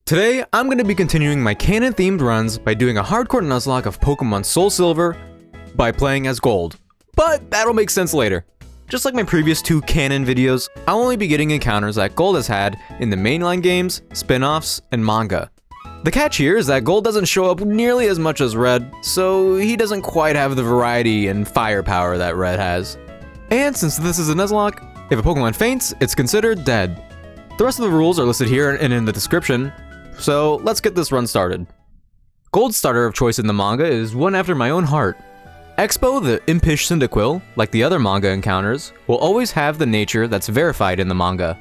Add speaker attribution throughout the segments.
Speaker 1: Today, I'm going to be continuing my canon-themed runs by doing a hardcore Nuzlocke of Pokemon Soul Silver by playing as Gold. But that'll make sense later. Just like my previous two canon videos, I'll only be getting encounters that Gold has had in the mainline games, spin-offs, and manga. The catch here is that Gold doesn't show up nearly as much as Red, so he doesn't quite have the variety and firepower that Red has. And since this is a Nuzlocke, if a Pokemon faints, it's considered dead. The rest of the rules are listed here and in the description, so let's get this run started. Gold's starter of choice in the manga is one after my own heart. Expo, the impish Cyndaquil, like the other manga encounters, will always have the nature that's verified in the manga.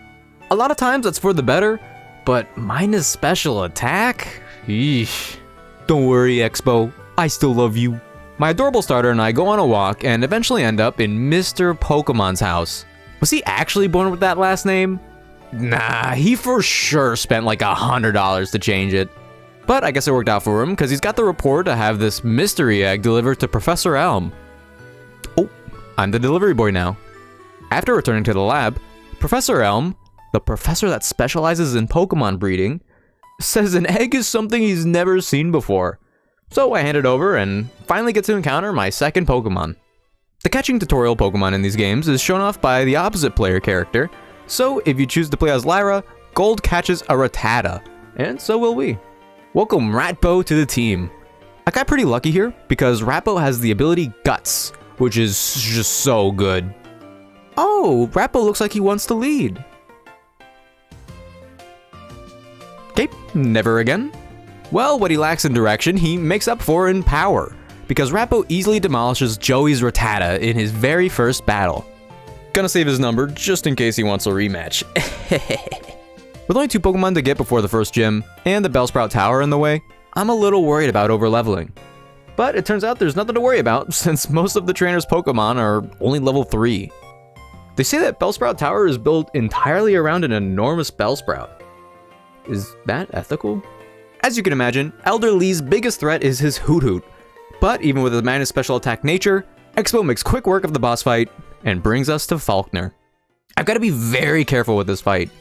Speaker 1: A lot of times that's for the better, but mine is special attack? Eesh. Don't worry, Expo, I still love you. My adorable starter and I go on a walk and eventually end up in Mr. Pokemon's house. Was he actually born with that last name? Nah, he for sure spent like $100 to change it. But I guess it worked out for him, because he's got the report to have this mystery egg delivered to Professor Elm. Oh, I'm the delivery boy now. After returning to the lab, Professor Elm, the professor that specializes in Pokemon breeding, says an egg is something he's never seen before. So I hand it over and finally get to encounter my second Pokemon. The catching tutorial Pokemon in these games is shown off by the opposite player character, so if you choose to play as Lyra, Gold catches a Rattata, and so will we. Welcome Ratbo to the team. I got pretty lucky here because Ratbo has the ability Guts, which is just so good. Oh, Ratbo looks like he wants to lead. Okay, never again. Well, what he lacks in direction, he makes up for in power, because Ratbo easily demolishes Joey's Rattata in his very first battle. Gonna save his number just in case he wants a rematch. With only 2 Pokemon to get before the first gym, and the Bellsprout Tower in the way, I'm a little worried about overleveling. But it turns out there's nothing to worry about, since most of the trainer's Pokemon are only level 3. They say that Bellsprout Tower is built entirely around an enormous Bellsprout. Is that ethical? As you can imagine, Elder Lee's biggest threat is his Hoot. But even with his minus special attack nature, Expo makes quick work of the boss fight, and brings us to Falkner. I've got to be very careful with this fight.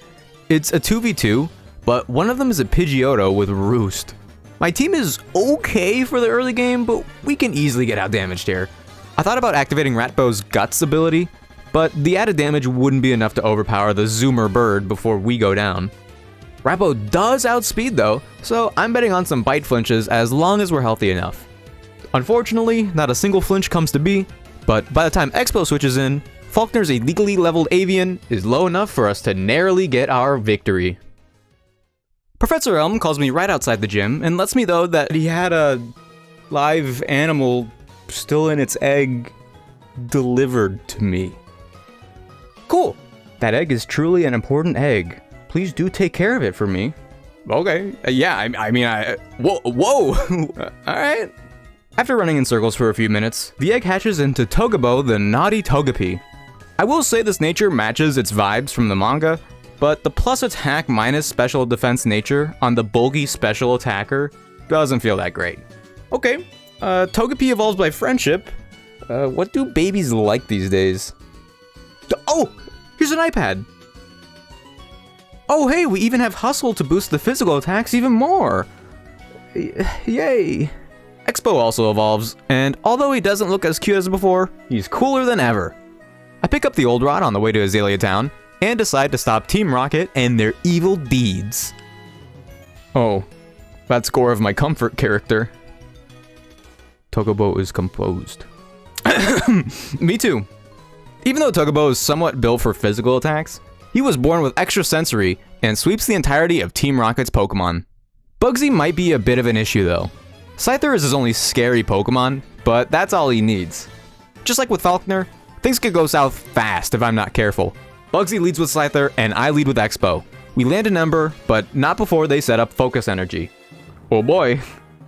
Speaker 1: It's a 2v2, but one of them is a Pidgeotto with Roost. My team is okay for the early game, but we can easily get outdamaged here. I thought about activating Ratbo's Guts ability, but the added damage wouldn't be enough to overpower the Zoomer bird before we go down. Ratbo does outspeed though, so I'm betting on some bite flinches as long as we're healthy enough. Unfortunately, not a single flinch comes to be, but by the time Expo switches in, Falkner's illegally leveled avian is low enough for us to narrowly get our victory. Professor Elm calls me right outside the gym and lets me know that he had a live animal still in its egg delivered to me. Cool. That egg is truly an important egg. Please do take care of it for me. Okay. Yeah, whoa. Alright. After running in circles for a few minutes, the egg hatches into Togabo the Naughty Togepi. I will say this nature matches its vibes from the manga, but the plus attack minus special defense nature on the bulky special attacker doesn't feel that great. Okay, Togepi evolves by friendship. What do babies like these days? Oh, here's an iPad. Oh hey, we even have Hustle to boost the physical attacks even more. Yay. Expo also evolves, and although he doesn't look as cute as before, he's cooler than ever. I pick up the old rod on the way to Azalea Town, and decide to stop Team Rocket and their evil deeds. Oh, that's Gore of my comfort character. Togabo is composed. Me too. Even though Togabo is somewhat built for physical attacks, he was born with extra sensory and sweeps the entirety of Team Rocket's Pokemon. Bugsy might be a bit of an issue though. Scyther is his only scary Pokemon, but that's all he needs. Just like with Falkner, things could go south fast if I'm not careful. Bugsy leads with Scyther, and I lead with Expo. We land an Ember, but not before they set up Focus Energy. Oh boy.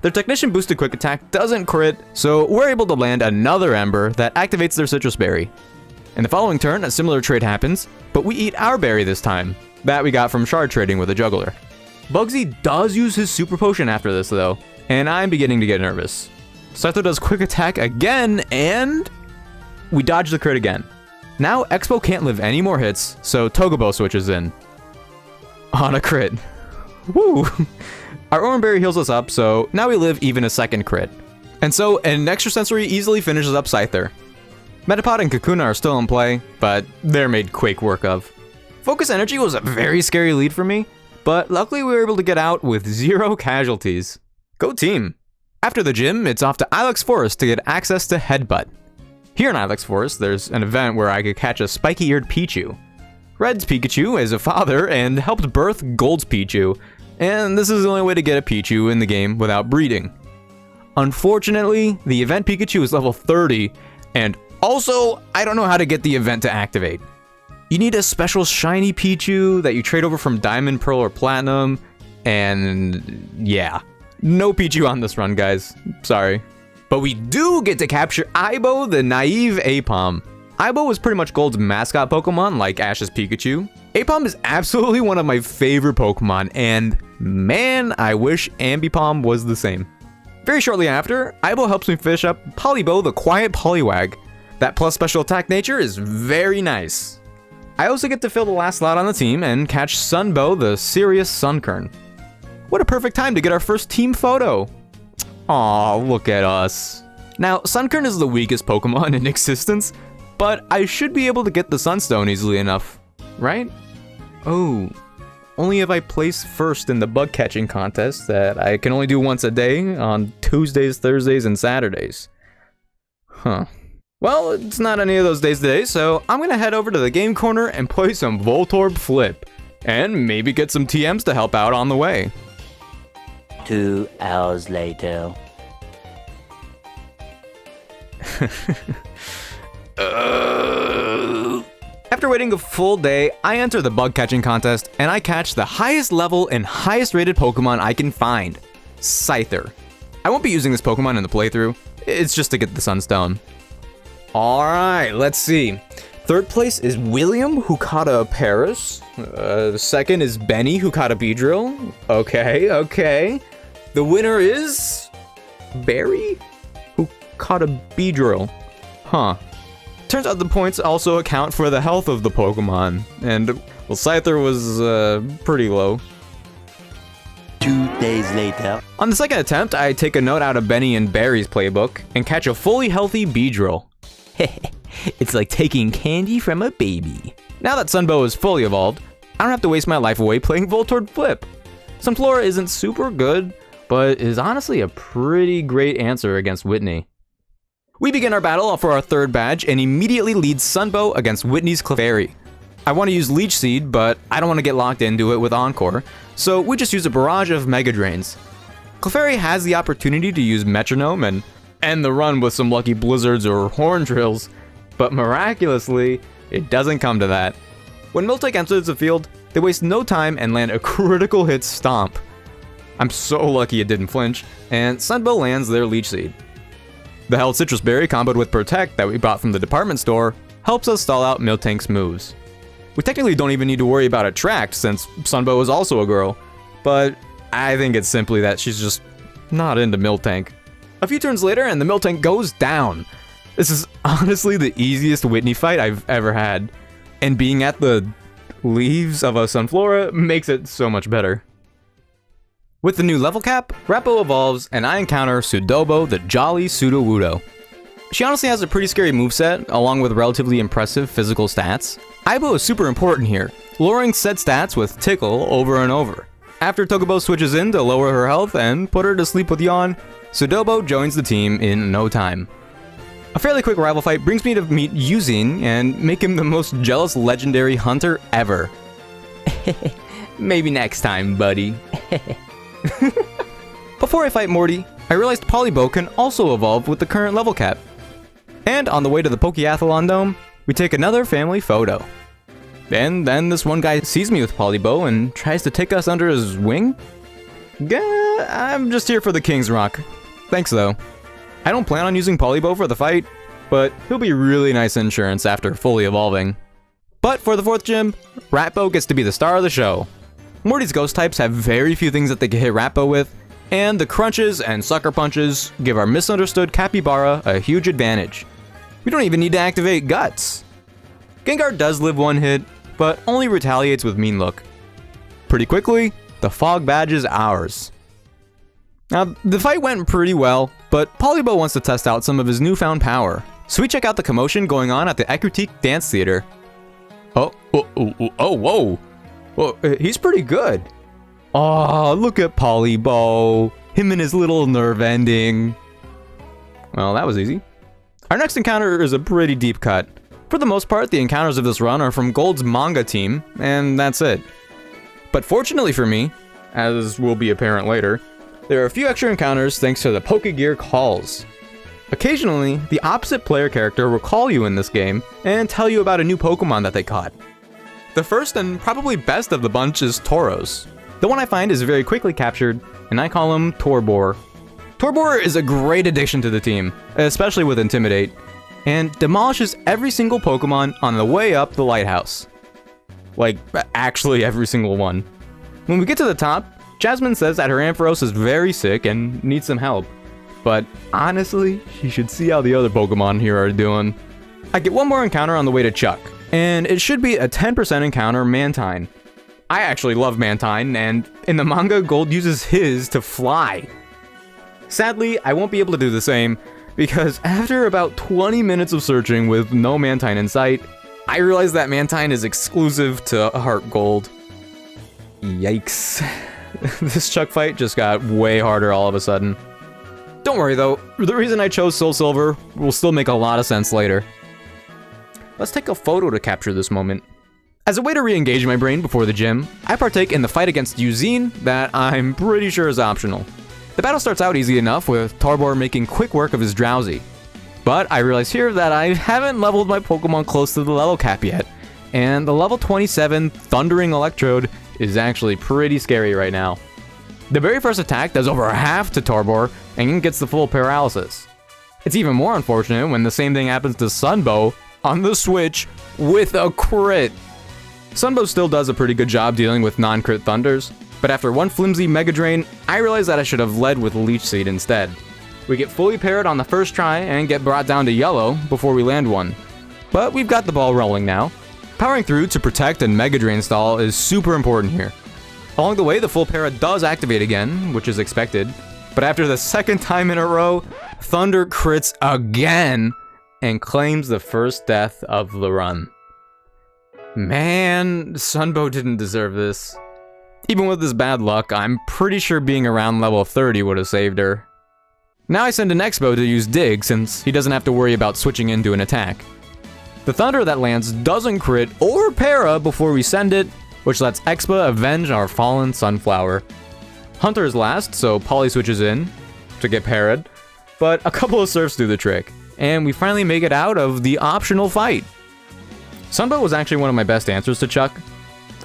Speaker 1: Their Technician boosted Quick Attack doesn't crit, so we're able to land another Ember that activates their Citrus Berry. In the following turn, a similar trade happens, but we eat our berry this time, that we got from shard trading with a Juggler. Bugsy does use his Super Potion after this though, and I'm beginning to get nervous. Scyther does Quick Attack again, and we dodge the crit again. Now Expo can't live any more hits, so Togabo switches in. On a crit. Woo! Our Oranberry heals us up, so now we live even a second crit. And so an extrasensory easily finishes up Scyther. Metapod and Kakuna are still in play, but they're made quick work of. Focus Energy was a very scary lead for me, but luckily we were able to get out with 0 casualties. Go team! After the gym, it's off to Ilex Forest to get access to Headbutt. Here in Ilex Forest, there's an event where I could catch a spiky-eared Pichu. Red's Pikachu is a father and helped birth Gold's Pichu, and this is the only way to get a Pichu in the game without breeding. Unfortunately, the event Pikachu is level 30, and also, I don't know how to get the event to activate. You need a special shiny Pichu that you trade over from Diamond, Pearl, or Platinum, and yeah. No Pichu on this run, guys. Sorry. But we do get to capture Aibo, the naive Apom. Aibo was pretty much Gold's mascot Pokemon, like Ash's Pikachu. Apom is absolutely one of my favorite Pokemon, and man, I wish Ambipom was the same. Very shortly after, Aibo helps me fish up Polibo, the quiet Poliwag. That plus special attack nature is very nice. I also get to fill the last slot on the team and catch Sunbow, the serious Sunkern. What a perfect time to get our first team photo. Aw, look at us. Now, Sunkern is the weakest Pokemon in existence, but I should be able to get the Sunstone easily enough, right? Oh, only if I place first in the bug catching contest that I can only do once a day on Tuesdays, Thursdays, and Saturdays. Huh. Well, it's not any of those days today, so I'm gonna head over to the game corner and play some Voltorb Flip, and maybe get some TMs to help out on the way.
Speaker 2: 2 hours later.
Speaker 1: After waiting a full day, I enter the bug catching contest, and I catch the highest level and highest rated Pokemon I can find, Scyther. I won't be using this Pokemon in the playthrough, it's just to get the Sunstone. Alright, let's see. Third place is William, who caught a Paris. Second is Benny, who caught a Beedrill. Okay. The winner is Barry, who caught a Beedrill. Huh. Turns out the points also account for the health of the Pokemon, and well, Scyther was pretty low.
Speaker 2: 2 days later.
Speaker 1: On the second attempt, I take a note out of Benny and Barry's playbook and catch a fully healthy Beedrill.
Speaker 3: It's like taking candy from a baby.
Speaker 1: Now that Sunbow is fully evolved, I don't have to waste my life away playing Voltorb Flip. Sunflora isn't super good, but is honestly a pretty great answer against Whitney. We begin our battle for our third badge and immediately lead Sunbow against Whitney's Clefairy. I want to use Leech Seed, but I don't want to get locked into it with Encore, so we just use a barrage of Mega Drains. Clefairy has the opportunity to use Metronome and end the run with some lucky Blizzards or Horn Drills, but miraculously, it doesn't come to that. When Miltank enters the field, they waste no time and land a critical hit Stomp. I'm so lucky it didn't flinch, and Sunbow lands their Leech Seed. The held Citrus Berry comboed with Protect that we bought from the department store helps us stall out Miltank's moves. We technically don't even need to worry about Attract since Sunbow is also a girl, but I think it's simply that she's just not into Miltank. A few turns later and the Miltank goes down. This is honestly the easiest Whitney fight I've ever had, and being at the leaves of a Sunflora makes it so much better. With the new level cap, Rappo evolves and I encounter Sudobo, the jolly Sudowoodo. She honestly has a pretty scary moveset, along with relatively impressive physical stats. Aibo is super important here, lowering said stats with Tickle over and over. After Togebo switches in to lower her health and put her to sleep with Yawn, Sudobo joins the team in no time. A fairly quick rival fight brings me to meet Yuzin and make him the most jealous legendary hunter ever.
Speaker 3: Maybe next time, buddy.
Speaker 1: Before I fight Morty, I realized Polibo can also evolve with the current level cap. And on the way to the Pokeathlon Dome, we take another family photo. And then this one guy sees me with Polibo and tries to take us under his wing? I'm just here for the King's Rock. Thanks though. I don't plan on using Polibo for the fight, but he'll be really nice insurance after fully evolving. But for the fourth gym, Ratbo gets to be the star of the show. Morty's ghost types have very few things that they can hit Ratbo with, and the crunches and sucker punches give our misunderstood Capybara a huge advantage. We don't even need to activate Guts. Gengar does live one hit, but only retaliates with Mean Look. Pretty quickly, The fog badge is ours. Now, the fight went pretty well, but Polybo wants to test out some of his newfound power. So we check out the commotion going on at the Ekritique Dance Theater. Oh, whoa. Well, he's pretty good. Oh, look at Polybo. Him and his little nerve ending. Well, that was easy. Our next encounter is a pretty deep cut. For the most part, the encounters of this run are from Gold's manga team, and that's it. But fortunately for me, as will be apparent later, there are a few extra encounters thanks to the Pokegear calls. Occasionally, the opposite player character will call you in this game and tell you about a new Pokemon that they caught. The first and probably best of the bunch is Tauros. The one I find is very quickly captured, and I call him Torbor. Torbor is a great addition to the team, especially with Intimidate, and demolishes every single Pokemon on the way up the lighthouse. Like, actually every single one. When we get to the top, Jasmine says that her Ampharos is very sick and needs some help. But honestly, she should see how the other Pokemon here are doing. I get one more encounter on the way to Chuck, and it should be a 10% encounter Mantine. I actually love Mantine, and in the manga, Gold uses his to fly. Sadly, I won't be able to do the same, because after about 20 minutes of searching with no Mantine in sight, I realized that Mantine is exclusive to Heart Gold. Yikes. This Chuck fight just got way harder all of a sudden. Don't worry though, the reason I chose Soul Silver will still make a lot of sense later. Let's take a photo to capture this moment. As a way to re-engage my brain before the gym, I partake in the fight against Eugene that I'm pretty sure is optional. The battle starts out easy enough with Torbor making quick work of his Drowsy. But I realize here that I haven't leveled my Pokemon close to the level cap yet, and the level 27 Thundering Electrode is actually pretty scary right now. The very first attack does over half to Torbor and gets the full paralysis. It's even more unfortunate when the same thing happens to Sunbow on the Switch with a crit. Sunbow still does a pretty good job dealing with non-crit thunders, but after one flimsy Mega Drain, I realized that I should have led with Leech Seed instead. We get fully parried on the first try and get brought down to yellow before we land one. But we've got the ball rolling now. Powering through to protect and Mega Drain stall is super important here. Along the way, the full para does activate again, which is expected, but after the second time in a row, Thunder crits again and claims the first death of the run. Man, Sunbow didn't deserve this. Even with this bad luck, I'm pretty sure being around level 30 would have saved her. Now I send an Expo to use Dig since he doesn't have to worry about switching into an attack. The Thunder that lands doesn't crit or para before we send it, which lets Expo avenge our fallen Sunflower. Hunter is last, so Polly switches in to get parried, but a couple of surfs do the trick, and we finally make it out of the optional fight. Sunbow was actually one of my best answers to Chuck,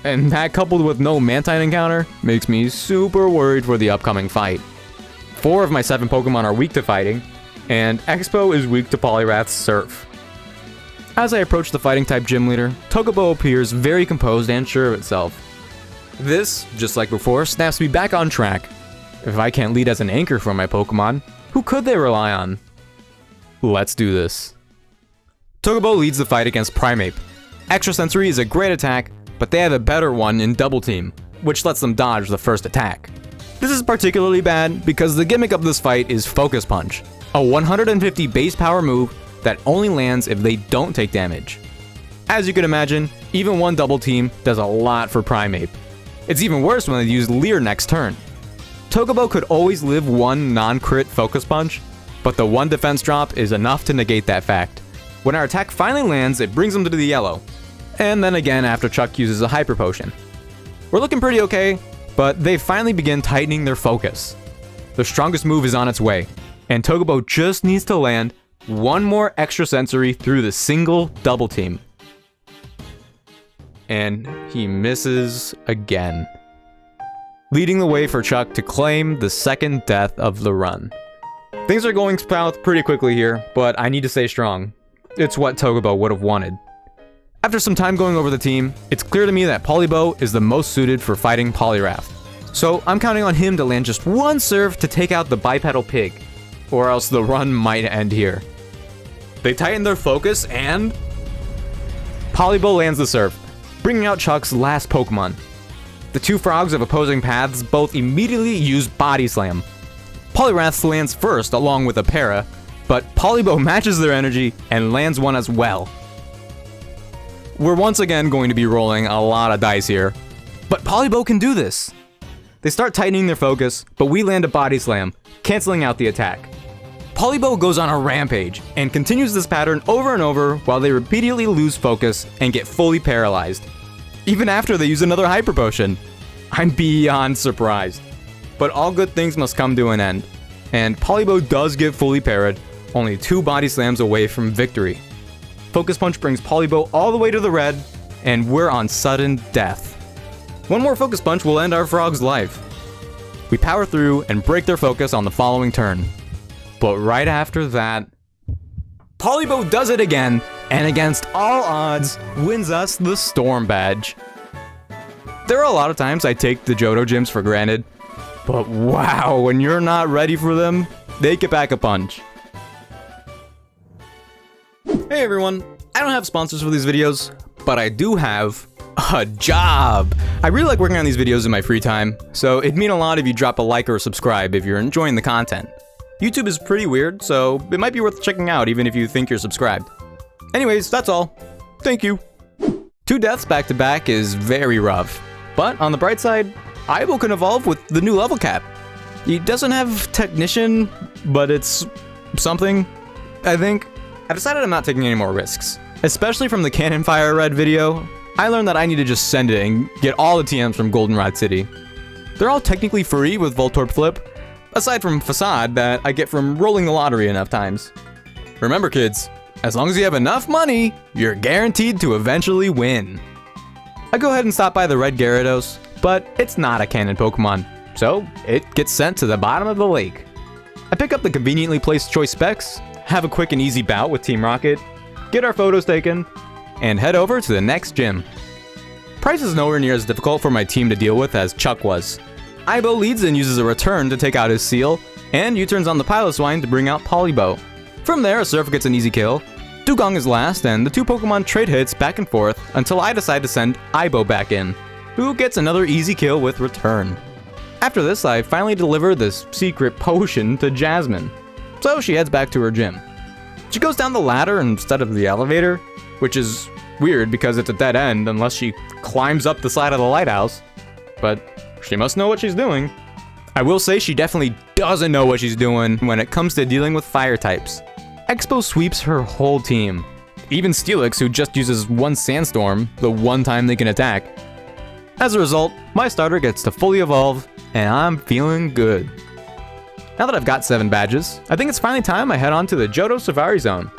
Speaker 1: and that coupled with no Mantine encounter makes me super worried for the upcoming fight. 4 of my 7 Pokemon are weak to fighting, and Expo is weak to Poliwrath's Surf. As I approach the fighting type gym leader, Togepo appears very composed and sure of itself. This, just like before, snaps me back on track. If I can't lead as an anchor for my Pokemon, who could they rely on? Let's do this. Togepo leads the fight against Primeape. Extrasensory is a great attack, but they have a better one in Double Team, which lets them dodge the first attack. This is particularly bad because the gimmick of this fight is Focus Punch, a 150 base power move that only lands if they don't take damage. As you can imagine, even one Double Team does a lot for Primeape. It's even worse when they use Leer next turn. Togepo could always live one non-crit Focus Punch, but the one defense drop is enough to negate that fact. When our attack finally lands, it brings them to the yellow. And then again after Chuck uses a Hyper Potion. We're looking pretty okay, but they finally begin tightening their focus. The strongest move is on its way, and Togepo just needs to land one more Extrasensory through the single Double Team. And he misses again, leading the way for Chuck to claim the second death of the run. Things are going south pretty quickly here, but I need to stay strong. It's what Togepo would have wanted. After some time going over the team, it's clear to me that Polybo is the most suited for fighting Poliwrath. So I'm counting on him to land just one surf to take out the bipedal pig, or else the run might end here. They tighten their focus and Polybo lands the surf, bringing out Chuck's last Pokemon. The two frogs of opposing paths both immediately use Body Slam. Poliwrath lands first along with a para, but Polibow matches their energy and lands one as well. We're once again going to be rolling a lot of dice here, but Polibow can do this. They start tightening their focus, but we land a Body Slam, canceling out the attack. Polibow goes on a rampage and continues this pattern over and over while they repeatedly lose focus and get fully paralyzed. Even after they use another Hyper Potion. I'm beyond surprised. But all good things must come to an end, and Polibow does get fully parried, only 2 Body Slams away from victory. Focus Punch brings Polibow all the way to the red, and we're on sudden death. One more Focus Punch will end our frog's life. We power through and break their focus on the following turn. But right after that, Polibow does it again, and against all odds, wins us the Storm Badge. There are a lot of times I take the Johto gyms for granted, but wow, when you're not ready for them, they get back a punch. Hey everyone, I don't have sponsors for these videos, but I do have a job. I really like working on these videos in my free time, so it'd mean a lot if you drop a like or a subscribe if you're enjoying the content. YouTube is pretty weird, so it might be worth checking out even if you think you're subscribed. Anyways, that's all. Thank you. 2 deaths back to back is very rough, but on the bright side, Aibo can evolve with the new level cap. He doesn't have Technician, but it's something, I think. I decided I'm not taking any more risks, especially from the Cannon Fire Red video. I learned that I need to just send it and get all the TMs from Goldenrod City. They're all technically free with Voltorb Flip, aside from Facade that I get from rolling the lottery enough times. Remember kids, as long as you have enough money, you're guaranteed to eventually win. I go ahead and stop by the Red Gyarados, but it's not a Canon Pokemon, so it gets sent to the bottom of the lake. I pick up the conveniently placed choice specs, have a quick and easy bout with Team Rocket, get our photos taken, and head over to the next gym. Price is nowhere near as difficult for my team to deal with as Chuck was. Aibo leads and uses a return to take out his seal, and U-turns on the Piloswine to bring out Polibow. From there, Surf gets an easy kill, Dugong is last, and the 2 Pokemon trade hits back and forth until I decide to send Aibo back in, who gets another easy kill with return. After this, I finally deliver this secret potion to Jasmine, so she heads back to her gym. She goes down the ladder instead of the elevator, which is weird because it's a dead end unless she climbs up the side of the lighthouse, but she must know what she's doing. I will say she definitely doesn't know what she's doing when it comes to dealing with fire types. Expo sweeps her whole team, even Steelix, who just uses 1 Sandstorm the one time they can attack. As a result, my starter gets to fully evolve, and I'm feeling good. Now that I've got 7 badges, I think it's finally time I head on to the Johto Safari Zone.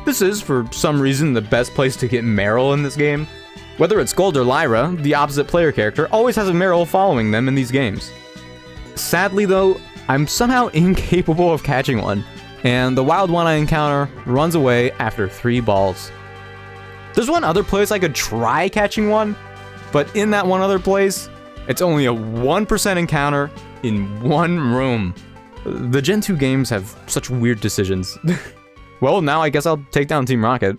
Speaker 1: This is, for some reason, the best place to get Meryl in this game. Whether it's Gold or Lyra, the opposite player character always has a Meryl following them in these games. Sadly though, I'm somehow incapable of catching one, and the wild one I encounter runs away after 3 balls. There's one other place I could try catching one, but in that one other place, it's only a 1% encounter in 1 room. The Gen 2 games have such weird decisions. Well, now I guess I'll take down Team Rocket.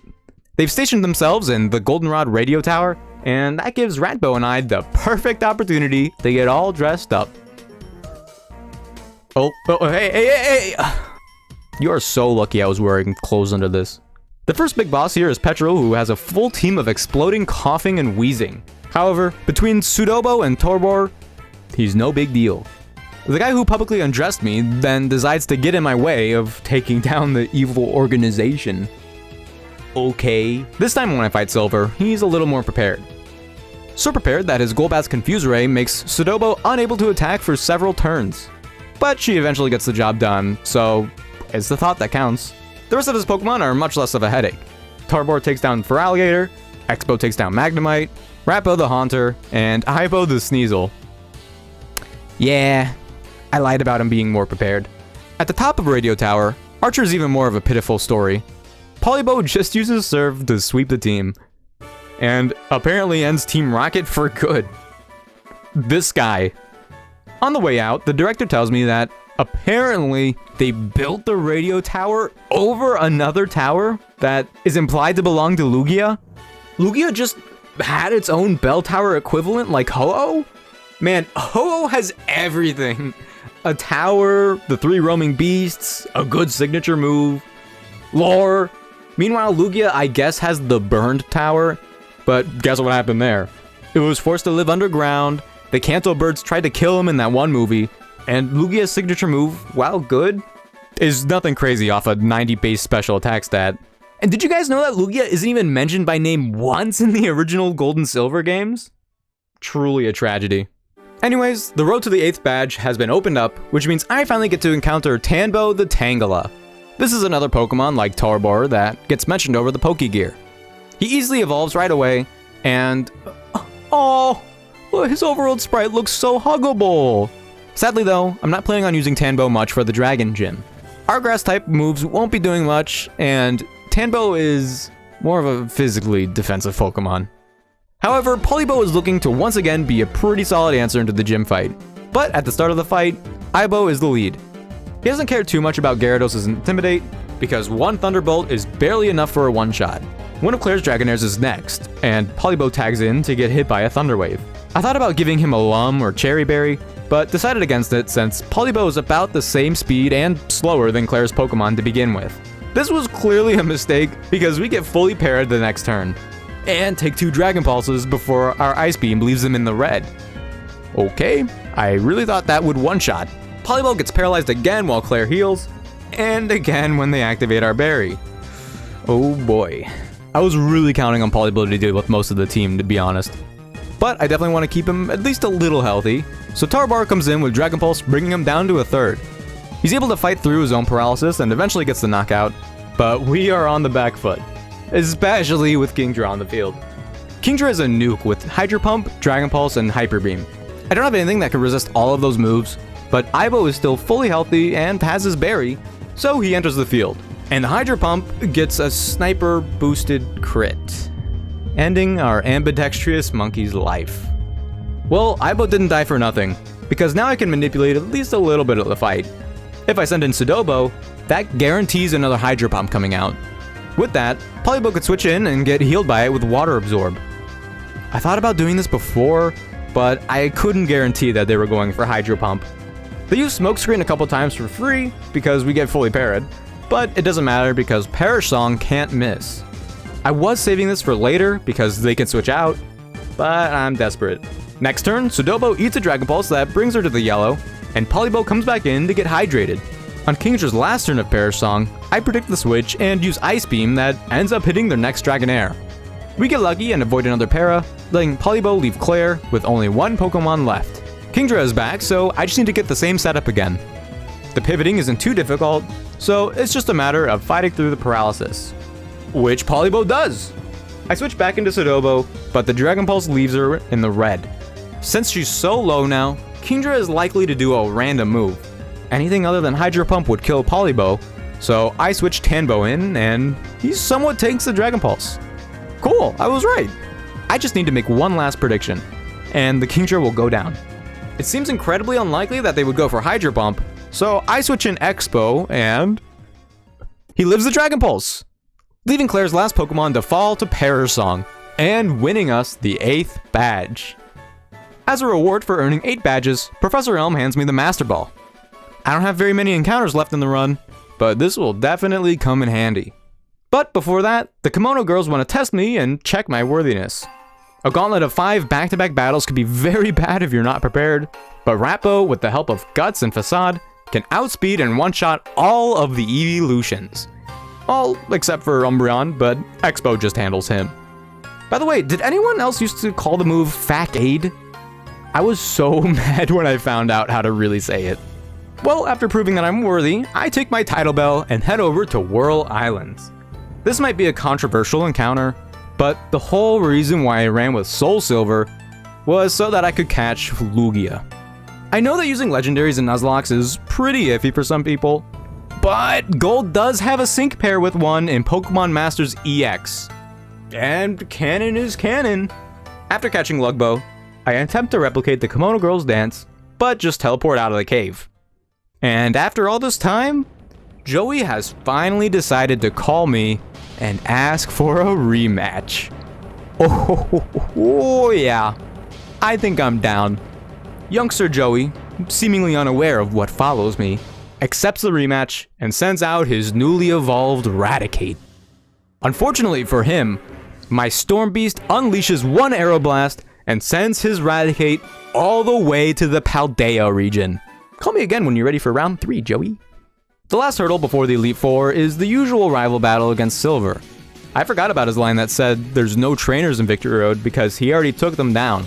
Speaker 1: They've stationed themselves in the Goldenrod radio tower, and that gives Ratbo and I the perfect opportunity to get all dressed up. Oh, hey! You are so lucky I was wearing clothes under this. The first big boss here is Petrel, who has a full team of exploding, coughing, and wheezing. However, between Sudobo and Torbor, he's no big deal. The guy who publicly undressed me then decides to get in my way of taking down the evil organization. Okay. This time when I fight Silver, he's a little more prepared. So prepared that his Golbat's Confuse Ray makes Sudobo unable to attack for several turns. But she eventually gets the job done, so it's the thought that counts. The rest of his Pokemon are much less of a headache. Torbor takes down Feraligatr, Expo takes down Magnemite, Rappo the Haunter, and Aibo the Sneasel. Yeah, I lied about him being more prepared. At the top of Radio Tower, Archer's even more of a pitiful story. Polibow just uses Surf to sweep the team, and apparently ends Team Rocket for good. This guy. On the way out, the director tells me that apparently they built the radio tower over another tower that is implied to belong to Lugia. Lugia just had its own bell tower equivalent like Ho-Oh? Man, Ho-Oh has everything. A tower, the 3 roaming beasts, a good signature move, lore. Meanwhile, Lugia, I guess, has the burned tower, but guess what happened there? It was forced to live underground, the Kanto birds tried to kill him in that one movie, and Lugia's signature move, while good, is nothing crazy off a 90 base special attack stat. And did you guys know that Lugia isn't even mentioned by name once in the original Gold and Silver games? Truly a tragedy. Anyways, the road to the 8th badge has been opened up, which means I finally get to encounter Tanbo the Tangela. This is another Pokemon like Tarbor that gets mentioned over the Pokegear. He easily evolves right away, and oh, his overworld sprite looks so huggable. Sadly though, I'm not planning on using Tanbo much for the Dragon Gym. Our grass type moves won't be doing much, and Tanbo is more of a physically defensive Pokemon. However, Polibo is looking to once again be a pretty solid answer into the gym fight. But at the start of the fight, Aibo is the lead. He doesn't care too much about Gyarados' Intimidate, because one Thunderbolt is barely enough for a one-shot. One of Claire's Dragonairs is next, and Polibo tags in to get hit by a Thunder Wave. I thought about giving him a Lum or Cherry Berry, but decided against it since Polibo is about the same speed and slower than Claire's Pokemon to begin with. This was clearly a mistake, because we get fully paired the next turn, and take 2 Dragon Pulses before our Ice Beam leaves him in the red. Okay, I really thought that would one-shot. Polibo gets paralyzed again while Claire heals, and again when they activate our berry. Oh boy. I was really counting on Polibo to deal with most of the team, to be honest. But I definitely want to keep him at least a little healthy, so Tarbar comes in with Dragon Pulse, bringing him down to a 3rd. He's able to fight through his own paralysis and eventually gets the knockout, but we are on the back foot, especially with Kingdra on the field. Kingdra is a nuke with Hydro Pump, Dragon Pulse, and Hyper Beam. I don't have anything that can resist all of those moves, but Aibo is still fully healthy and has his berry, so he enters the field. And the Hydro Pump gets a sniper boosted crit, ending our ambidextrous monkey's life. Well, Aibo didn't die for nothing, because now I can manipulate at least a little bit of the fight. If I send in Sudobo, that guarantees another Hydro Pump coming out. With that, Polibo could switch in and get healed by it with Water Absorb. I thought about doing this before, but I couldn't guarantee that they were going for Hydro Pump. They use Smokescreen a couple times for free because we get fully parried, but it doesn't matter because Perish Song can't miss. I was saving this for later because they can switch out, but I'm desperate. Next turn, Sudobo eats a Dragon Pulse that brings her to the yellow, and Polibo comes back in to get hydrated. On Kingdra's last turn of Perish Song, I predict the switch and use Ice Beam that ends up hitting their next Dragonair. We get lucky and avoid another para, letting Polibo leave Claire with only 1 Pokemon left. Kingdra is back, so I just need to get the same setup again. The pivoting isn't too difficult, so it's just a matter of fighting through the paralysis. Which Polibo does! I switch back into Sudobo, but the Dragon Pulse leaves her in the red. Since she's so low now, Kingdra is likely to do a random move. Anything other than Hydro Pump would kill Polibo, so I switch Tanbo in, and he somewhat takes the Dragon Pulse. Cool, I was right! I just need to make one last prediction, and the Kingdra will go down. It seems incredibly unlikely that they would go for Hydro Pump, so I switch in Expo, and he lives the Dragon Pulse, leaving Claire's last Pokemon to fall to Perish Song, and winning us the 8th badge. As a reward for earning 8 badges, Professor Elm hands me the Master Ball. I don't have very many encounters left in the run, but this will definitely come in handy. But before that, the Kimono girls want to test me and check my worthiness. A gauntlet of 5 back-to-back battles could be very bad if you're not prepared, but Rappo, with the help of Guts and Facade, can outspeed and one-shot all of the evolutions. All except for Umbreon, but Expo just handles him. By the way, did anyone else used to call the move Fac Aid? I was so mad when I found out how to really say it. Well, after proving that I'm worthy, I take my Tidal Bell and head over to Whirl Islands. This might be a controversial encounter, but the whole reason why I ran with Soul Silver was so that I could catch Lugia. I know that using legendaries and Nuzlocke is pretty iffy for some people, but Gold does have a sync pair with one in Pokemon Masters EX. And canon is canon. After catching Lugbo, I attempt to replicate the Kimono Girls dance, but just teleport out of the cave. And after all this time, Joey has finally decided to call me and ask for a rematch. Oh yeah, I think I'm down. Youngster Joey, seemingly unaware of what follows me, accepts the rematch and sends out his newly evolved Raticate. Unfortunately for him, my Storm Beast unleashes one Aeroblast and sends his Raticate all the way to the Paldea region. Call me again when you're ready for round 3, Joey. The last hurdle before the Elite Four is the usual rival battle against Silver. I forgot about his line that said there's no trainers in Victory Road because he already took them down.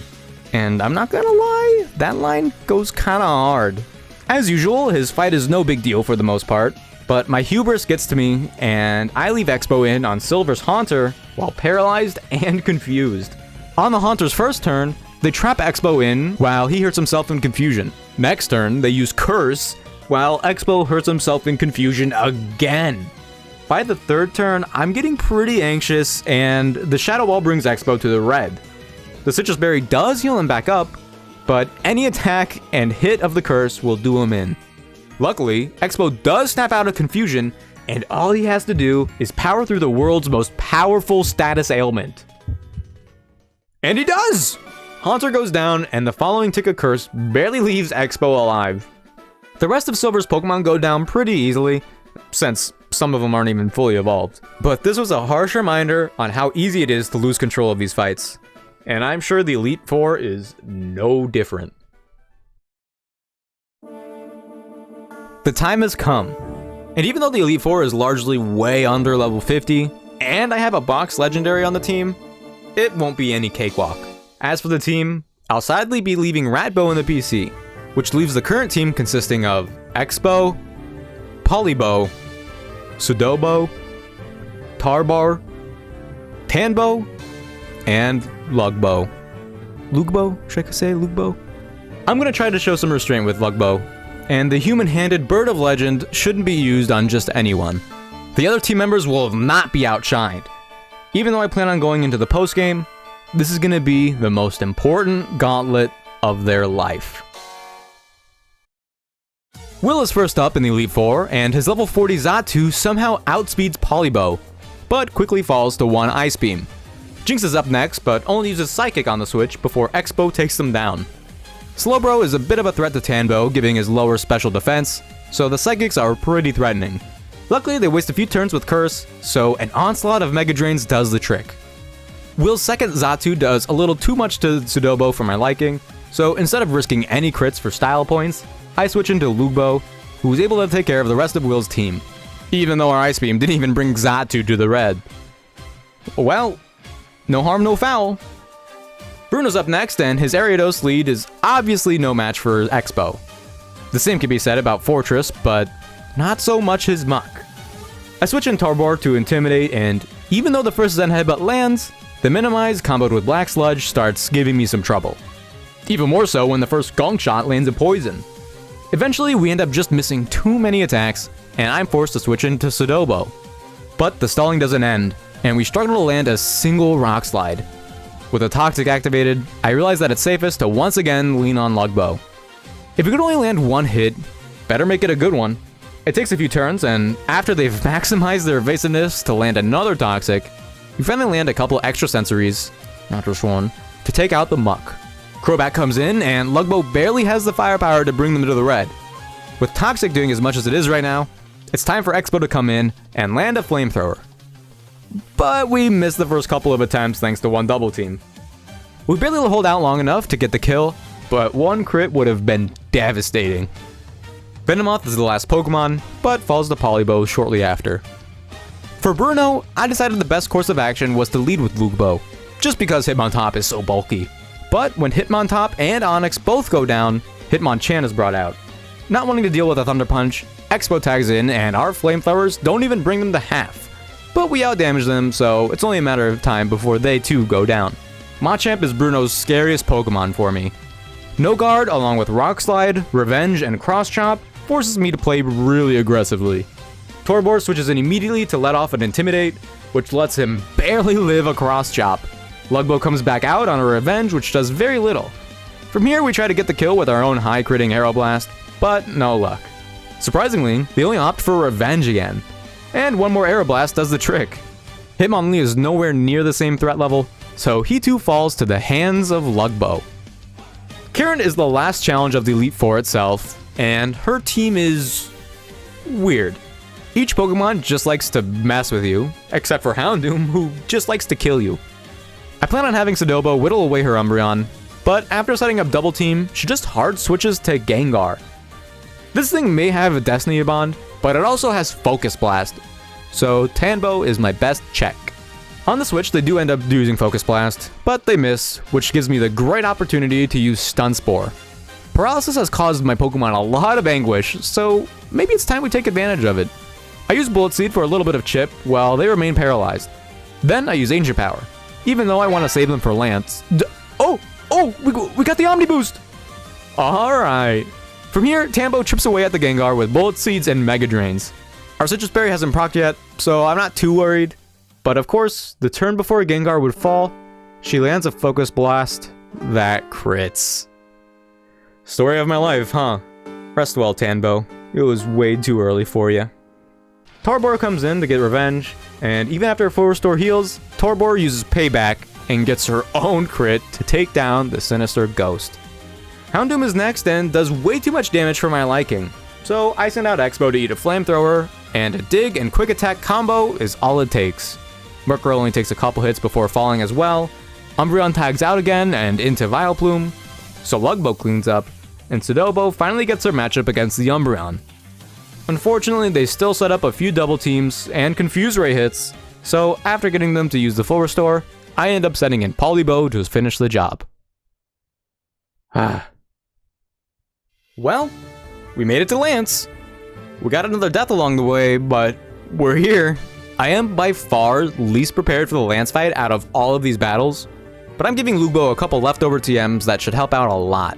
Speaker 1: And I'm not gonna lie, that line goes kinda hard. As usual, his fight is no big deal for the most part, but my hubris gets to me and I leave Expo in on Silver's Haunter while paralyzed and confused. On the Haunter's first turn, they trap Expo in while he hurts himself in confusion. Next turn, they use Curse while Expo hurts himself in confusion again. By the third turn, I'm getting pretty anxious and the Shadow Ball brings Expo to the red. The Citrus Berry does heal him back up, but any attack and hit of the Curse will do him in. Luckily, Expo does snap out of confusion and all he has to do is power through the world's most powerful status ailment. And he does! Haunter goes down and the following tick of Curse barely leaves Expo alive. The rest of Silver's Pokemon go down pretty easily, since some of them aren't even fully evolved. But this was a harsh reminder on how easy it is to lose control of these fights. And I'm sure the Elite Four is no different. The time has come. And even though the Elite Four is largely way under level 50, and I have a box legendary on the team, it won't be any cakewalk. As for the team, I'll sadly be leaving Ratbo in the PC, which leaves the current team consisting of Expo, Polybo, Sudobo, Tarbar, Tanbo, and Lugbo. Lugbo? Should I say Lugbo? I'm gonna try to show some restraint with Lugbo, and the human-handed Bird of Legend shouldn't be used on just anyone. The other team members will not be outshined. Even though I plan on going into the postgame, this is gonna be the most important gauntlet of their life. Will is first up in the Elite Four, and his level 40 Xatu somehow outspeeds Polybo, but quickly falls to one Ice Beam. Jinx is up next, but only uses Psychic on the switch before Expo takes them down. Slowbro is a bit of a threat to Tanbo, giving his lower special defense, so the Psychics are pretty threatening. Luckily, they waste a few turns with Curse, so an onslaught of Mega Drains does the trick. Will's second Xatu does a little too much to Sudobo for my liking, so instead of risking any crits for style points, I switch into Lugbo, who was able to take care of the rest of Will's team, even though our Ice Beam didn't even bring Xatu to the red. Well, no harm, no foul. Bruno's up next, and his Ariados lead is obviously no match for Expo. The same can be said about Fortress, but not so much his Muck. I switch in Tarbor to Intimidate, and even though the first Zen Headbutt lands, the Minimize comboed with Black Sludge starts giving me some trouble. Even more so when the first Gong Shot lands a Poison. Eventually, we end up just missing too many attacks, and I'm forced to switch into Sudobo. But the stalling doesn't end, and we struggle to land a single Rock Slide. With a Toxic activated, I realize that it's safest to once again lean on Lugbo. If we could only land one hit, better make it a good one. It takes a few turns, and after they've maximized their evasiveness to land another Toxic, we finally land a couple extra sensories, not just one, to take out the Muck. Crobat comes in, and Lugbo barely has the firepower to bring them to the red. With Toxic doing as much as it is right now, it's time for Expo to come in and land a Flamethrower. But we missed the first couple of attempts thanks to one double team. We barely hold out long enough to get the kill, but one crit would have been devastating. Venomoth is the last Pokemon, but falls to Polybo shortly after. For Bruno, I decided the best course of action was to lead with Lugbo, just because Hitmontop is so bulky. But when Hitmontop and Onix both go down, Hitmonchan is brought out. Not wanting to deal with a Thunder Punch, Expo tags in and our Flamethrowers don't even bring them to half. But we outdamage them, so it's only a matter of time before they too go down. Machamp is Bruno's scariest Pokemon for me. No Guard, along with Rock Slide, Revenge, and Cross Chop, forces me to play really aggressively. Torbor switches in immediately to let off an Intimidate, which lets him barely live a Cross Chop. Lugbo comes back out on a Revenge, which does very little. From here, we try to get the kill with our own high-critting Aeroblast, but no luck. Surprisingly, they only opt for Revenge again. And one more Aeroblast does the trick. Hitmonlee is nowhere near the same threat level, so he too falls to the hands of Lugbo. Karen is the last challenge of the Elite Four itself, and her team is weird. Each Pokemon just likes to mess with you, except for Houndoom, who just likes to kill you. I plan on having Sudobo whittle away her Umbreon, but after setting up Double Team, she just hard switches to Gengar. This thing may have a Destiny Bond, but it also has Focus Blast, so Tanbo is my best check. On the Switch, they do end up using Focus Blast, but they miss, which gives me the great opportunity to use Stun Spore. Paralysis has caused my Pokemon a lot of anguish, so maybe it's time we take advantage of it. I use Bullet Seed for a little bit of chip while they remain paralyzed. Then I use Ancient Power, even though I want to save them for Lance. We got the Omni Boost! Alright. From here, Tanbo chips away at the Gengar with Bullet Seeds and Mega Drains. Our Citrus Berry hasn't procced yet, so I'm not too worried. But of course, the turn before Gengar would fall, she lands a Focus Blast that crits. Story of my life, huh? Rest well, Tanbo. It was way too early for you. Torbor comes in to get revenge, and even after full restore heals, Torbor uses Payback and gets her own crit to take down the sinister ghost. Houndoom is next and does way too much damage for my liking, so I send out Expo to eat a flamethrower, and a dig and quick attack combo is all it takes. Murkrow only takes a couple hits before falling as well, Umbreon tags out again and into Vileplume, so Lugbo cleans up, and Sudobo finally gets her matchup against the Umbreon. Unfortunately, they still set up a few double teams and Confuse Ray hits, so after getting them to use the full restore, I end up setting in Polibow to finish the job. Well, we made it to Lance. We got another death along the way, but we're here. I am by far least prepared for the Lance fight out of all of these battles, but I'm giving Lugbo a couple leftover TMs that should help out a lot.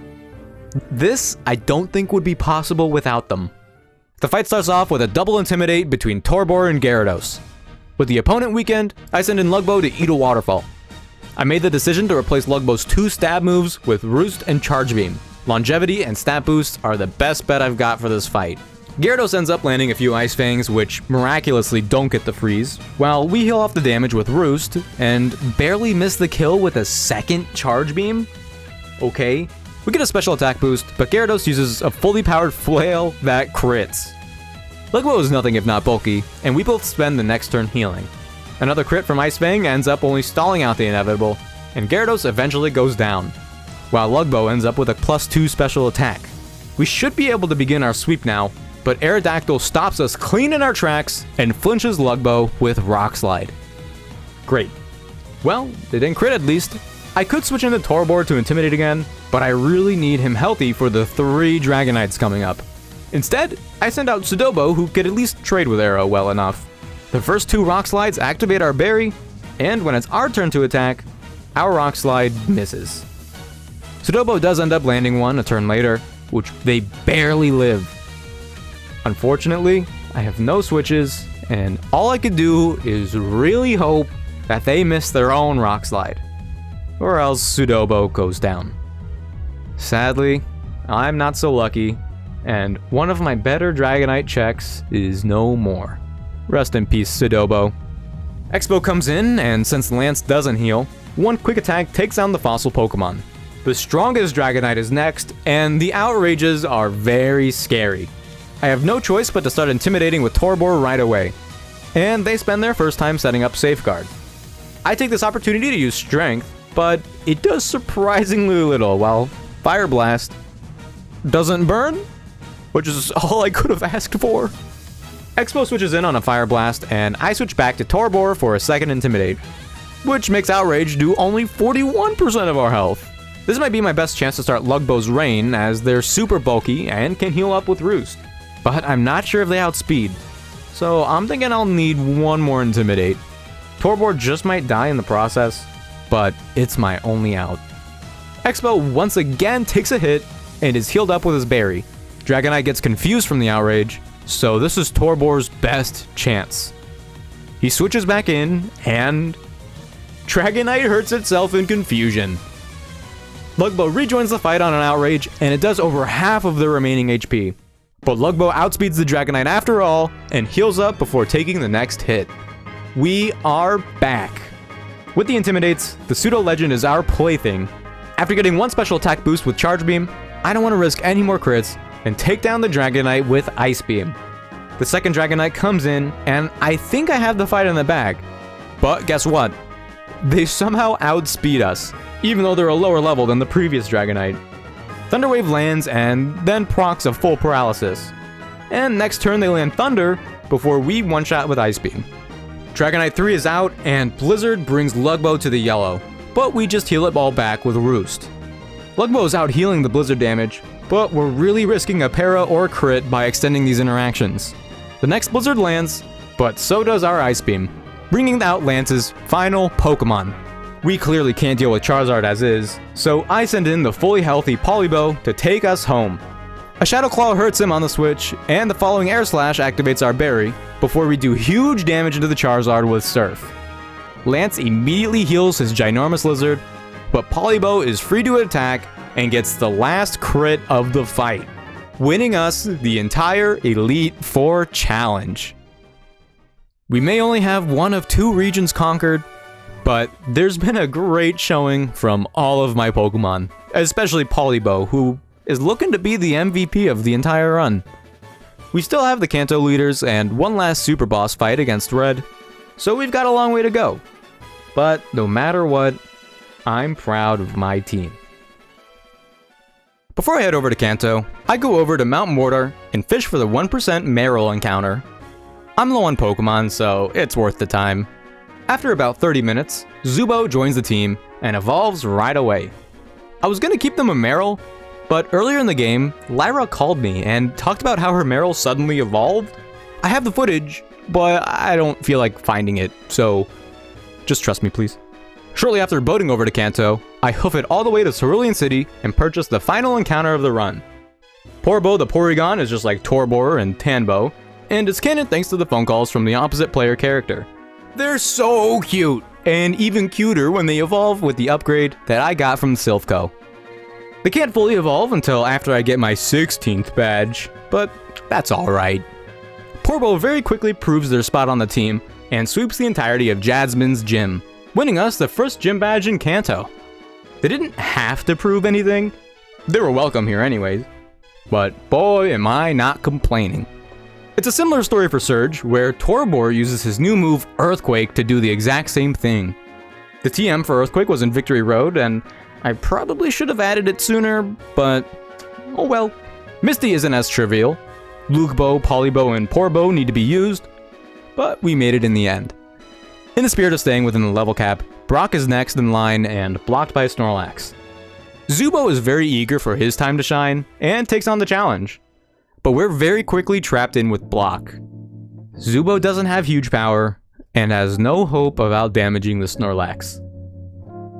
Speaker 1: This, I don't think would be possible without them. The fight starts off with a double Intimidate between Torbor and Gyarados. With the opponent weakened, I send in Lugbo to eat a Waterfall. I made the decision to replace Lugbo's 2 stab moves with Roost and Charge Beam. Longevity and stat boosts are the best bet I've got for this fight. Gyarados ends up landing a few Ice Fangs, which miraculously don't get the freeze, while we heal off the damage with Roost, and barely miss the kill with a second Charge Beam? Okay. We get a special attack boost, but Gyarados uses a fully powered flail that crits. Lugbo is nothing if not bulky, and we both spend the next turn healing. Another crit from Ice Fang ends up only stalling out the inevitable, and Gyarados eventually goes down, while Lugbo ends up with a +2 special attack. We should be able to begin our sweep now, but Aerodactyl stops us clean in our tracks and flinches Lugbo with Rock Slide. Great. Well, they didn't crit at least. I could switch into Torbor to Intimidate again, but I really need him healthy for the 3 Dragonites coming up. Instead, I send out Sudobo, who could at least trade with Arrow well enough. The first 2 Rock Slides activate our Berry, and when it's our turn to attack, our Rock Slide misses. Sudobo does end up landing one a turn later, which they barely live. Unfortunately, I have no switches, and all I could do is really hope that they miss their own Rock Slide, or else Sudobo goes down. Sadly, I'm not so lucky, and one of my better Dragonite checks is no more. Rest in peace, Sudobo. Expo comes in, and since Lance doesn't heal, one quick attack takes down the fossil Pokemon. The strongest Dragonite is next, and the outrages are very scary. I have no choice but to start intimidating with Torbor right away, and they spend their first time setting up Safeguard. I take this opportunity to use Strength, but it does surprisingly little, while Fire Blast doesn't burn, which is all I could have asked for. Expo switches in on a Fire Blast, and I switch back to Torbor for a second Intimidate, which makes Outrage do only 41% of our health. This might be my best chance to start Lugbo's Rain, as they're super bulky and can heal up with Roost, but I'm not sure if they outspeed, so I'm thinking I'll need one more Intimidate. Torbor just might die in the process, but it's my only out. Expo once again takes a hit and is healed up with his Berry. Dragonite gets confused from the Outrage, so this is Torbor's best chance. He switches back in, and Dragonite hurts itself in confusion. Lugbo rejoins the fight on an Outrage, and it does over half of the remaining HP. But Lugbo outspeeds the Dragonite after all, and heals up before taking the next hit. We are back. With the Intimidates, the Pseudo Legend is our plaything, After getting one special attack boost with Charge Beam, I don't want to risk any more crits and take down the Dragonite with Ice Beam. The second Dragonite comes in, and I think I have the fight in the bag. But guess what? They somehow outspeed us, even though they're a lower level than the previous Dragonite. Thunder Wave lands and then procs a full paralysis. And next turn they land Thunder before we one-shot with Ice Beam. Dragonite 3 is out, and Blizzard brings Lugbo to the yellow, but we just heal it all back with Roost. Lugbo is out healing the Blizzard damage, but we're really risking a para or crit by extending these interactions. The next Blizzard lands, but so does our Ice Beam, bringing out Lance's final Pokemon. We clearly can't deal with Charizard as is, so I send in the fully healthy Polibo to take us home. A Shadow Claw hurts him on the switch, and the following Air Slash activates our berry, before we do huge damage into the Charizard with Surf. Lance immediately heals his ginormous lizard, but Polibo is free to attack and gets the last crit of the fight, winning us the entire Elite Four challenge. We may only have one of 2 regions conquered, but there's been a great showing from all of my Pokemon, especially Polibo, who is looking to be the MVP of the entire run. We still have the Kanto leaders and one last super boss fight against Red, so we've got a long way to go. But no matter what, I'm proud of my team. Before I head over to Kanto, I go over to Mount Mortar and fish for the 1% Marill encounter. I'm low on Pokemon, so it's worth the time. After about 30 minutes, Zubo joins the team and evolves right away. I was gonna keep them a Marill, but earlier in the game, Lyra called me and talked about how her Marill suddenly evolved. I have the footage, but I don't feel like finding it, so just trust me, please. Shortly after boating over to Kanto, I hoof it all the way to Cerulean City and purchase the final encounter of the run. Porbo the Porygon is just like Torbor and Tanbo, and it's canon thanks to the phone calls from the opposite player character. They're so cute, and even cuter when they evolve with the upgrade that I got from Silphco. They can't fully evolve until after I get my 16th badge, but that's alright. Porbo very quickly proves their spot on the team and sweeps the entirety of Jasmine's gym, winning us the first gym badge in Kanto. They didn't have to prove anything, they were welcome here anyways, but boy am I not complaining. It's a similar story for Surge, where Torbor uses his new move Earthquake to do the exact same thing. The TM for Earthquake was in Victory Road, and I probably should have added it sooner, but oh well. Misty isn't as trivial. Lugbo, Polibo, and Porbo need to be used, but we made it in the end. In the spirit of staying within the level cap, Brock is next in line and blocked by Snorlax. Zubo is very eager for his time to shine and takes on the challenge, but we're very quickly trapped in with block. Zubo doesn't have huge power and has no hope of outdamaging the Snorlax.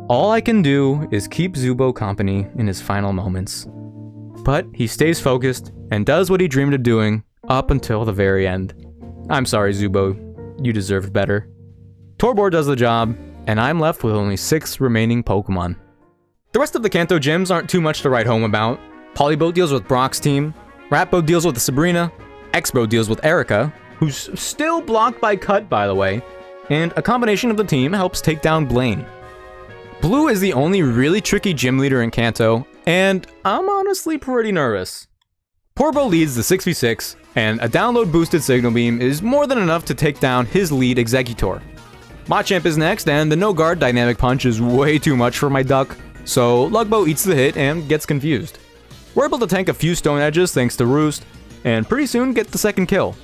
Speaker 1: All I can do is keep Zubo company in his final moments, but he stays focused and does what he dreamed of doing up until the very end. I'm sorry, Zubo, you deserved better. Torbor does the job, and I'm left with only 6 remaining Pokemon. The rest of the Kanto gyms aren't too much to write home about. Polibo deals with Brock's team, Ratbo deals with Sabrina, X-Bro deals with Erica, who's still blocked by Cut by the way, and a combination of the team helps take down Blaine. Blue is the only really tricky gym leader in Kanto, and I'm honestly pretty nervous. Porbo leads the 6v6, and a download boosted Signal Beam is more than enough to take down his lead Exeggutor. Machamp is next, and the no guard dynamic punch is way too much for my duck, so Lugbo eats the hit and gets confused. We're able to tank a few Stone Edges thanks to Roost, and pretty soon get the second kill.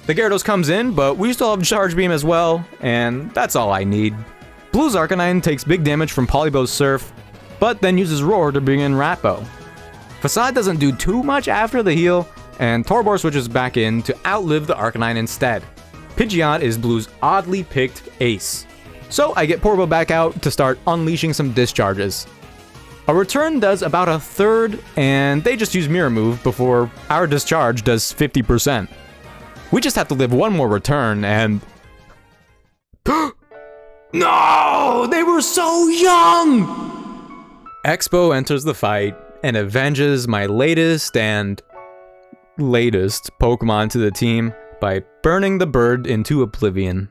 Speaker 1: The Gyarados comes in, but we still have Charge Beam as well, and that's all I need. Blue's Arcanine takes big damage from Polibo's Surf, but then uses Roar to bring in Ratbo. Facade doesn't do too much after the heal, and Torbor switches back in to outlive the Arcanine instead. Pidgeot is Blue's oddly picked ace, so I get Porbo back out to start unleashing some discharges. A return does about a third, and they just use Mirror Move before our discharge does 50%. We just have to live one more return, and... No! They were so young! Expo enters the fight and avenges my latest Pokemon to the team by burning the bird into oblivion.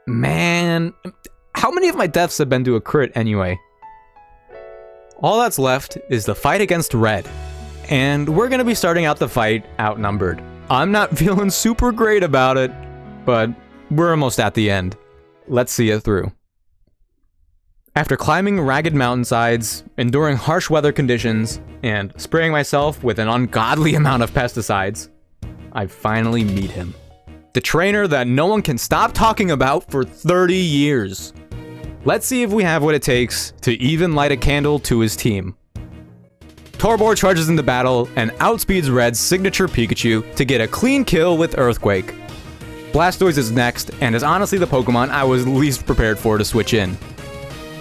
Speaker 1: Man, how many of my deaths have been to a crit anyway? All that's left is the fight against Red. And we're gonna be starting out the fight outnumbered. I'm not feeling super great about it, but we're almost at the end. Let's see it through. After climbing ragged mountainsides, enduring harsh weather conditions, and spraying myself with an ungodly amount of pesticides, I finally meet him. The trainer that no one can stop talking about for 30 years. Let's see if we have what it takes to even light a candle to his team. Torbor charges into battle and outspeeds Red's signature Pikachu to get a clean kill with Earthquake. Blastoise is next, and is honestly the Pokemon I was least prepared for to switch in.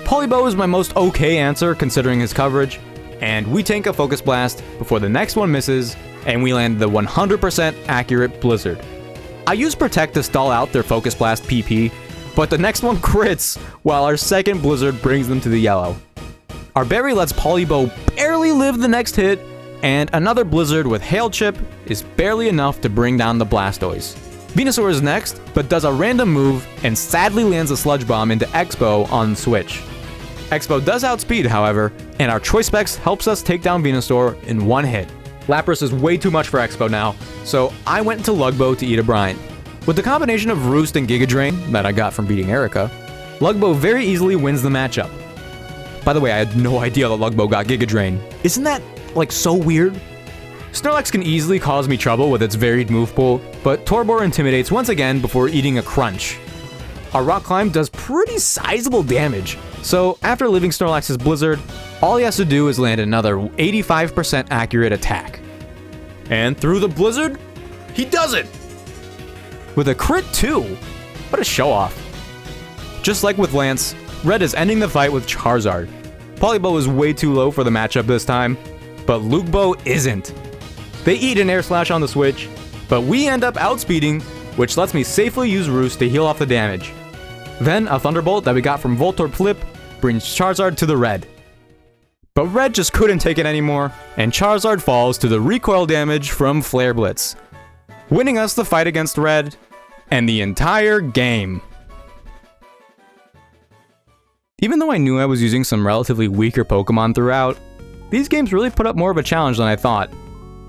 Speaker 1: Polibow is my most okay answer considering his coverage, and we tank a Focus Blast before the next one misses, and we land the 100% accurate Blizzard. I use Protect to stall out their Focus Blast PP, but the next one crits, while our second Blizzard brings them to the yellow. Our Berry lets Polibow barely live the next hit, and another Blizzard with Hail Chip is barely enough to bring down the Blastoise. Venusaur is next, but does a random move and sadly lands a Sludge Bomb into Expo on switch. Expo does outspeed, however, and our Choice Specs helps us take down Venusaur in one hit. Lapras is way too much for Expo now, so I went into Lugbo to eat a brine. With the combination of Roost and Giga Drain that I got from beating Erica, Lugbo very easily wins the matchup. By the way, I had no idea that Lugbo got Giga Drain. Isn't that, like, so weird? Snorlax can easily cause me trouble with its varied move pool, but Torbor intimidates once again before eating a Crunch. Our Rock Climb does pretty sizable damage, so after leaving Snorlax's Blizzard, all he has to do is land another 85% accurate attack. And through the Blizzard, he does it! With a crit too! What a show off. Just like with Lance, Red is ending the fight with Charizard. Polibow is way too low for the matchup this time, but Lugbo isn't. They eat an Air Slash on the switch, but we end up outspeeding, which lets me safely use Roost to heal off the damage. Then a Thunderbolt that we got from Voltorb Flip brings Charizard to the Red. But Red just couldn't take it anymore, and Charizard falls to the recoil damage from Flare Blitz, winning us the fight against Red, and the entire game. Even though I knew I was using some relatively weaker Pokemon throughout, these games really put up more of a challenge than I thought.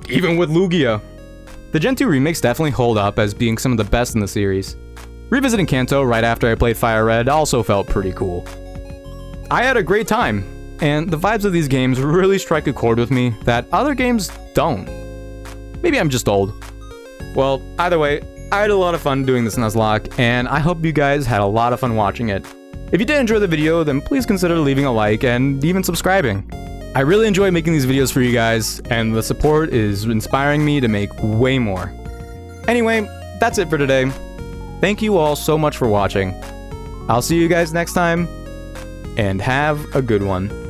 Speaker 1: Even with Lugia. The Gen 2 remakes definitely hold up as being some of the best in the series. Revisiting Kanto right after I played Fire Red also felt pretty cool. I had a great time, and the vibes of these games really strike a chord with me that other games don't. Maybe I'm just old. Well, either way, I had a lot of fun doing this Nuzlocke, and I hope you guys had a lot of fun watching it. If you did enjoy the video, then please consider leaving a like and even subscribing. I really enjoy making these videos for you guys, and the support is inspiring me to make way more. Anyway, that's it for today. Thank you all so much for watching. I'll see you guys next time, and have a good one.